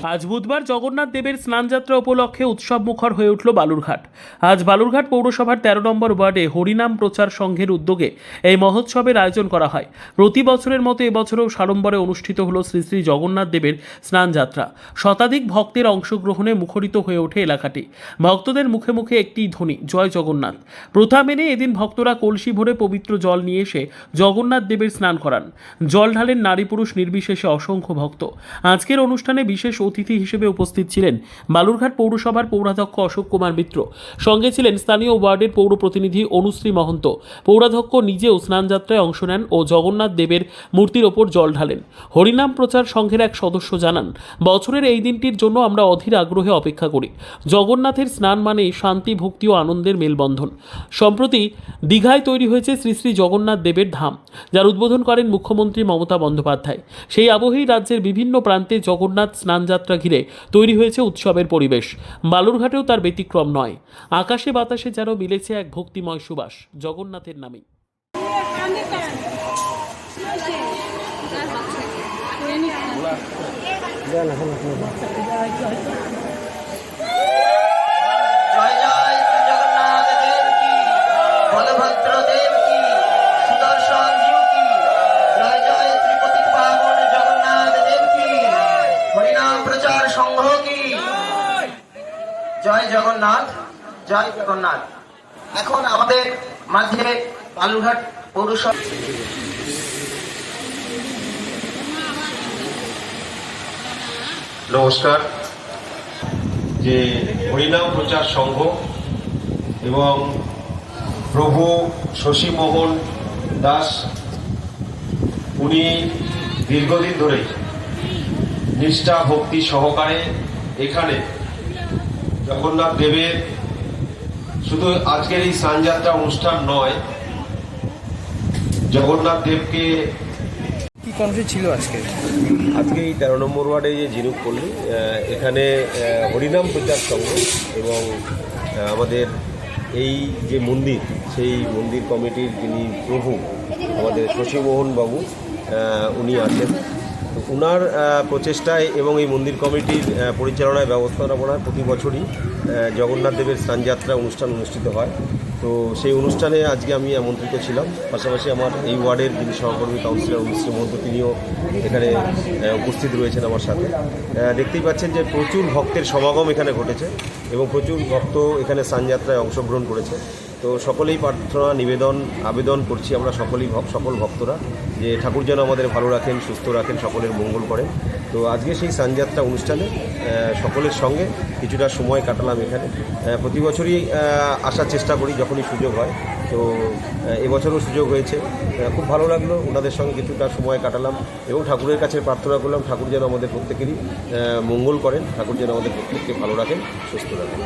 আজ বুধবার জগন্নাথ দেবের স্নানযাত্রা উপলক্ষে উৎসবমুখর হয়ে উঠল বালুরঘাট। আজ বালুরঘাট পৌরসভার ১৩ নম্বর ওয়ার্ডে হরিনাম প্রচার সংঘের উদ্যোগে এই মহোৎসবের আয়োজন করা হয়। প্রতি বছরের মতো এবছরেও সাড়ম্বরে অনুষ্ঠিত হল শ্রী শ্রী জগন্নাথ দেবের স্নানযাত্রা। শতাধিক ভক্তের অংশগ্রহণে মুখরিত হয়ে ওঠে এলাকাটি। ভক্তদের মুখে মুখে একটি ধ্বনি, জয় জগন্নাথ। প্রথা মেনে এদিন ভক্তরা কলসি ভরে পবিত্র জল নিয়ে এসে জগন্নাথ দেবের স্নান করান। জল ঢালেন নারী পুরুষ নির্বিশেষে অসংখ্য ভক্ত। আজকের অনুষ্ঠানে বিশেষ অতিথি হিসেবে উপস্থিত ছিলেন বালুরঘাট পৌরসভার পৌরাধ্যক্ষ অশোক কুমার মিত্র। সঙ্গে ছিলেন স্থানীয় ওয়ার্ডের পৌর প্রতিনিধি অনুশ্রী মহন্ত। পৌরাধ্যক্ষ নিজেও স্নানযাত্রায় অংশ নেন ও জগন্নাথ দেবের মূর্তির ওপর জল ঢালেন। হরিনাম প্রচার সংঘের এক সদস্য জানান, বছরের এই দিনটির জন্য আমরা অধীর আগ্রহে অপেক্ষা করি। জগন্নাথের স্নান মানে শান্তি, ভক্তি ও আনন্দের মেলবন্ধন। সম্প্রতি দীঘায় তৈরি হয়েছে শ্রী শ্রী জগন্নাথ দেবের ধাম, যার উদ্বোধন করেন মুখ্যমন্ত্রী মমতা বন্দ্যোপাধ্যায়। সেই আবহেই রাজ্যের বিভিন্ন প্রান্তে জগন্নাথ স্নানযাত্রা ঘিরে তৈরি হয়েছে উৎসবের পরিবেশ। বালুরঘাটেও তার ব্যতিক্রম নয়। আকাশে বাতাসে যেন মিলেছে এক ভক্তিময় সুবাস জগন্নাথের নামেই। জয় জয় শ্রী জগন্নাথ দেব কি, বলভদ্র দেব কি, সুদর্শন জিউ কি, জয় জয় শ্রী পতিত পাবন জগন্নাথ দেব কি, হরিনাম প্রচার সংঘ কি, জয় জগন্নাথ, জয় জগন্নাথ। এখন আমাদের মাঝে বালুরঘাট পৌরসভা নমস্কার। যে হরিনাম প্রচার সংঘ এবং প্রভু শশীমোহন দাস, উনি দীর্ঘদিন ধরে নিষ্ঠা ভক্তি সহকারে এখানে জগন্নাথ দেবের শুধু আজকের এই স্নানযাত্রা অনুষ্ঠান নয়, জগন্নাথ দেবকে কি কনফারেন্স ছিল আজকে এই ১৩ নম্বর ওয়ার্ডে যে ঝিনুক পল্লী, এখানে হরিনাম প্রচার সংঘ এবং আমাদের এই যে মন্দির, সেই মন্দির কমিটির যিনি প্রভু আমাদের শশীমোহন বাবু, উনি আছেন। তো ওনার প্রচেষ্টায় এবং এই মন্দির কমিটির পরিচালনায় ব্যবস্থাপনায় প্রতি বছরই জগন্নাথ দেবের স্নানযাত্রা অনুষ্ঠান অনুষ্ঠিত হয়। তো সেই অনুষ্ঠানে আজকে আমি আমন্ত্রিত ছিলাম। পাশাপাশি আমার এই ওয়ার্ডের যিনি সহকর্মী কাউন্সিলর অনুশ্রী মহন্ত, তিনিও এখানে উপস্থিত রয়েছেন আমার সাথে। দেখতেই পাচ্ছেন যে প্রচুর ভক্তের সমাগম এখানে ঘটেছে এবং প্রচুর ভক্ত এখানে স্নানযাত্রায় অংশগ্রহণ করেছে। তো সকলেই প্রার্থনা আবেদন করছি আমরা সকল ভক্তরা, যে ঠাকুর যেন আমাদের ভালো রাখেন, সুস্থ রাখেন, সকলের মঙ্গল করেন। তো আজকে সেই স্নানযাত্রা অনুষ্ঠানে সকলের সঙ্গে কিছুটা সময় কাটালাম এখানে। প্রতি বছরই আসার চেষ্টা করি যখনই সুযোগ হয়। তো এবছরও সুযোগ হয়েছে, খুব ভালো লাগলো। ওনাদের সঙ্গে কিছুটা সময় কাটালাম এবং ঠাকুরের কাছে প্রার্থনা করলাম ঠাকুর যেন আমাদের প্রত্যেকেরই মঙ্গল করেন, ঠাকুর যেন আমাদের প্রত্যেককে ভালো রাখেন, সুস্থ রাখেন।